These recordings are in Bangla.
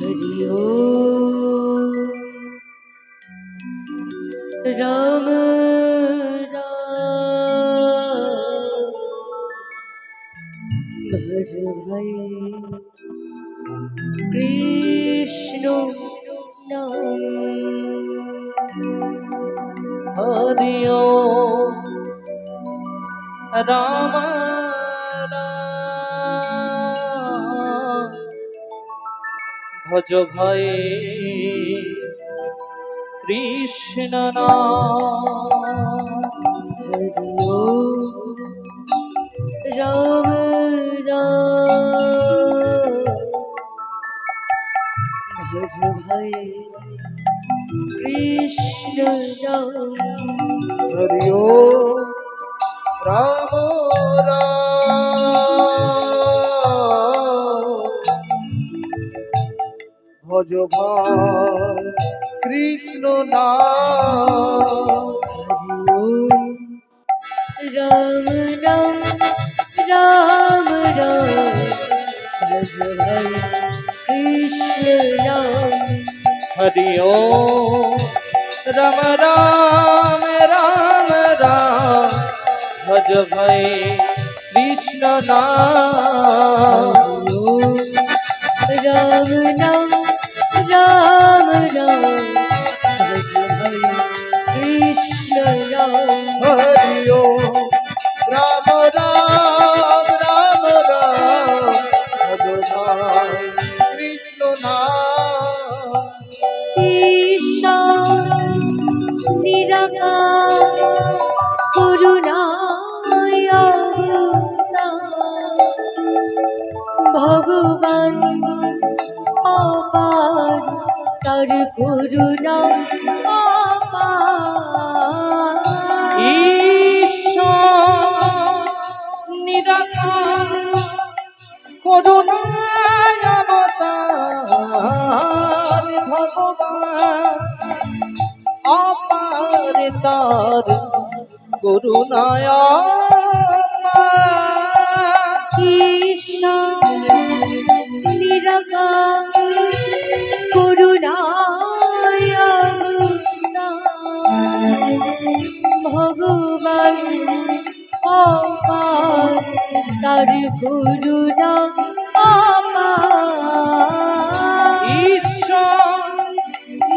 हरि ओम राम राम भज भाई कृष्ण नाम हरि ओम राम राम भज भाई कृष्ण नाम हरि ओम राम राम भज भाई कृष्ण नाम हरि ओम राम राम भज भाई कृष्ण नाम हरि ओम राम राम भज भाई कृष्ण नाम हरि ओम राम राम राम राम भज भाई कृष्ण नाम राम नाम राम राम भज भाई कृष्ण नाम हरि ओम राम राम राम राम भज भाई कृष्ण नाम ईशान निराकार করুণায় অবতার ভগবান অপার তার করুণা অপার ঈশ্বর নিরাকার করুণায় অবতার ভগবান অপার তার করুণায় অপার। ঈশ্বর নিরাকার করুণায় অবতার ভগবান অপার তার করুণা অপার ঈশ্বর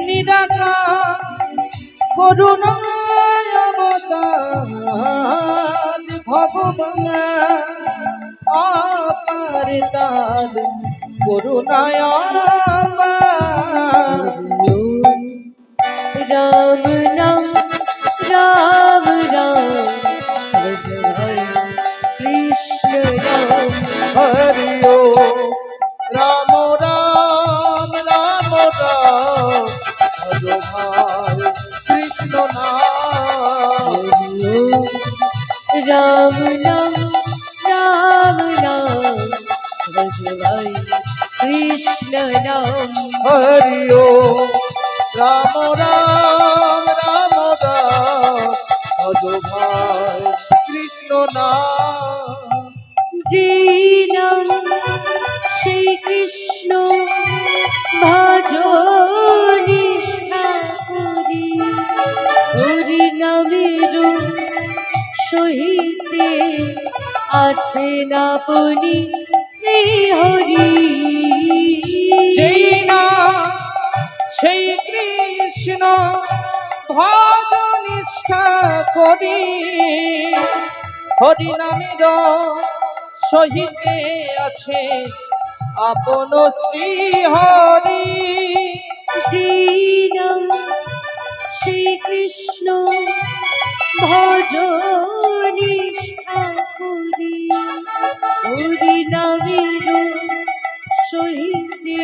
নিরাকার করুণায় অবতার ভগবান অপার তার করুণায় অপার। राम नाम राम राम भज भाई कृष्ण नाम हरि ओम राम राम राम राम भज भाई कृष्ण नाम राम नाम राम राम भज भाई कृष्ण नाम हरि ओम राम राम राम राम भज भाई कृष्ण नाम যে নাম সেই কৃষ্ণ ভজ নিষ্ঠা করি হরি নামের সহিতে আছে না বলি শ্রী হরি যেই না সেই কৃষ্ণ ভজ নিষ্ঠা করি হরি নামের সহিতে আছে আপন শ্রী হরি। যে নাম শ্রী কৃষ্ণ ভজ নিষ্ঠা করি হরি নামের সহিতে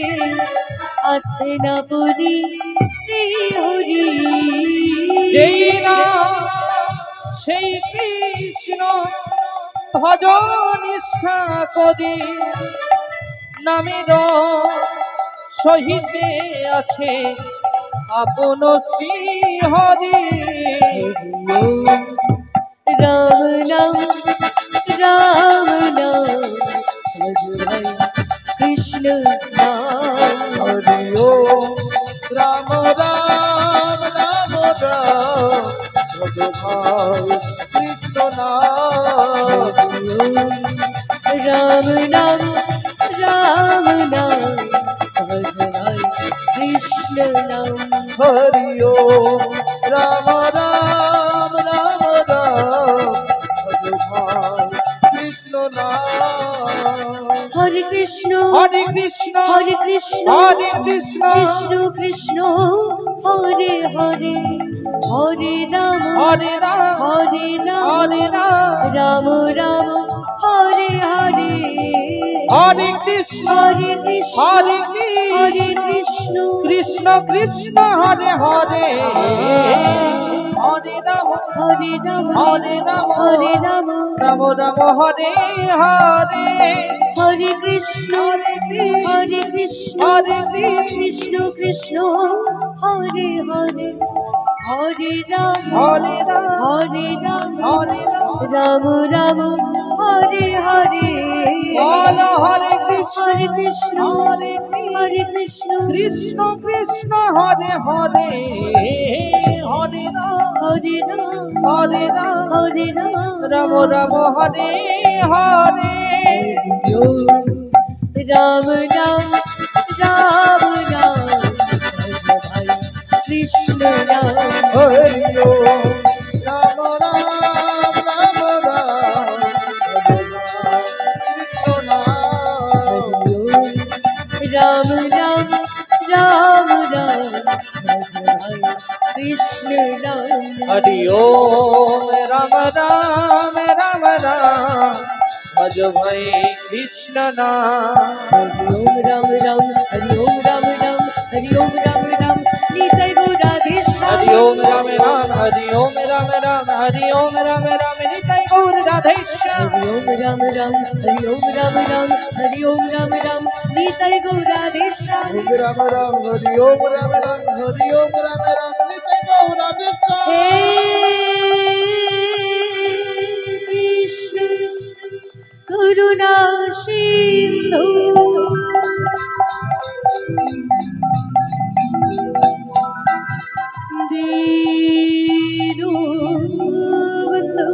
আছে না বলি শ্রী হরি যেই না সেই কৃষ্ণ ভজ নিষ্ঠা করি নামের সহিতে আছে আপন শ্রী হরি। রাম নাম রাম নাম ভজ ভাই কৃষ্ণ নাম हरि ভাই কৃষ্ণ নাম রাম নাম রাম নাম ভজ ভাই কৃষ্ণ নাম হরি ওম রাম রাম রাম রাম ভজ ভাই কৃষ্ণ নাম হরে কৃষ্ণ হরে কৃষ্ণ হরে কৃষ্ণ হরে কৃষ্ণ কৃষ্ণ কৃষ্ণ হরে হরে হরে রাম হরে রাম হরে রাম হরে রাম রাম রাম হরে হরে হরে কৃষ্ণ হরে কৃষ্ণ হরে হরে কৃষ্ণ কৃষ্ণ কৃষ্ণ কৃষ্ণ হরে হরে হরে রাম হরে রাম হরে রাম হরে রাম রাম রাম হরে হরে হরে কৃষ্ণ হরে কৃষ্ণ হরে কৃষ্ণ কৃষ্ণ হরে হরে হরে রাম হরে রাম হরে রাম হরে রাম রাম রাম হরে হরে বল হরে কৃষ্ণ হরে কৃষ্ণ হরে হরে কৃষ্ণ কৃষ্ণ কৃষ্ণ হরে হরে হরে রাম হরে রাম হরে রাম হরে রাম রাম রাম হরে হরে রাম নাম রাম নাম ভজ ভাই কৃষ্ণ নাম হরি ওম রাম রাম রাম রাম ভজ ভাই কৃষ্ণ নাম রাম নাম রাম রাম ভজ ভাই কৃষ্ণ নাম হরি ওম রাম রাম রাম রাম ভজ ভাই কৃষ্ণ নাম হরি ওম রাম রাম হরি ওম রাম রাম হরি ওম রাম রাম নিতাই গৌরাধে হরি ওম রাম রাম হরি ওম রাম রাম হরি ওম রাম রাম নিতাই গৌর রাধেশ্যাম হরি ওম রাম রাম হরি ওম রাম রাম হরি ওম রাম রাম নিতাই গৌরাধে ওম রাম রাম হরি ওম রাম রাম হরি ওম রাম রাম নিতাই গৌর রাধেশ্যাম হে কৃষ্ণ করুণা সিন্ধু দীনবন্ধু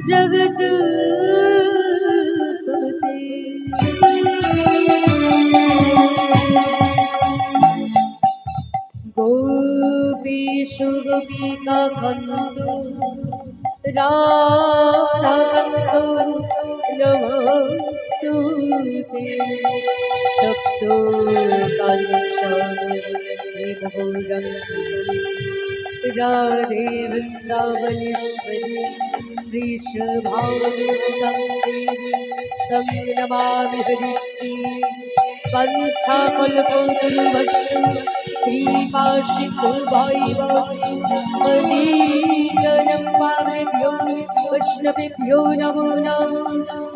জগৎ গোপীষু গোপিকা খন্দ রাধাকান্ত নমস্তুতে তপ্ত কাঞ্চন রাধে বৃন্দাবনেশ্বরী वृषभानुसुतं देवी तं नमामि हरिप्रिये वंशाकल्पतरुभ्यश्च कृपासिन्धुर्भैव मदीयनं पावेभ्यो वैष्णवेभ्यो नमो नमः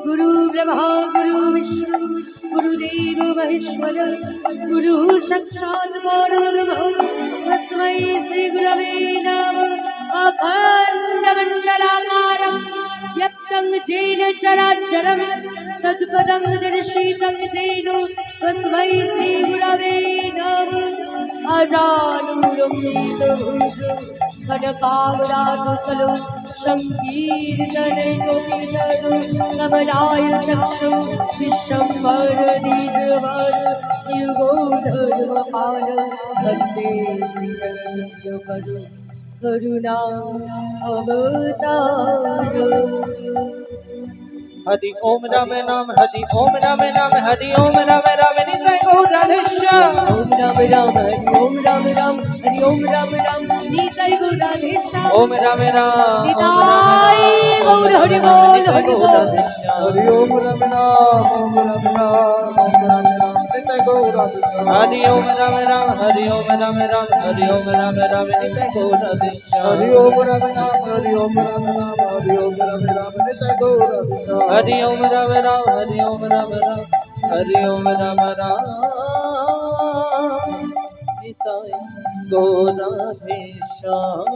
गुरुब्रह्मा गुरुविष्णु गुरुदेव महेश्वर गुरु साक्षात् परब्रह्म तस्मै श्रीगुरवे नमः अखण्डमण्डलाकारं यत्तं येन चराचरं तत्पदं दर्शितं येन तस्मै श्रीगुरवे नमः अजानुरञ्जितभुजो कनकावदातुतलो सङ्कीर्तनैकोपितलो कमलाय चक्षु विश्वम्भरनिजवर युगोधर्मपाल वन्दे श्रीजगद्गुरु करुणा अवतार हरि ओम राम नाम हरि ओम राम नाम हरि ओम राम राम निताय गौर राधेश्याम ओम राम राम हरि ओम राम राम हरि ओम राम राम निताय गौर राधेश्याम ओम राम राम निताय गौर हरि बोल हरि बोल हरि ओम राम नाम ओम राम नाम ओम राम नाम निताय गौर राधेश्याम हरि ओम राम राम हरि ओम राम राम हरि ओम राम राम निताय गौर राधेश्याम हरि ओम राम नाम हरि ओम राम नाम हरि ओम राम नाम निताय गौर राधेश्याम हरि ओम राम राम हरि ओम राम राम हरि ओम राम राम निताय गौर राधेश्याम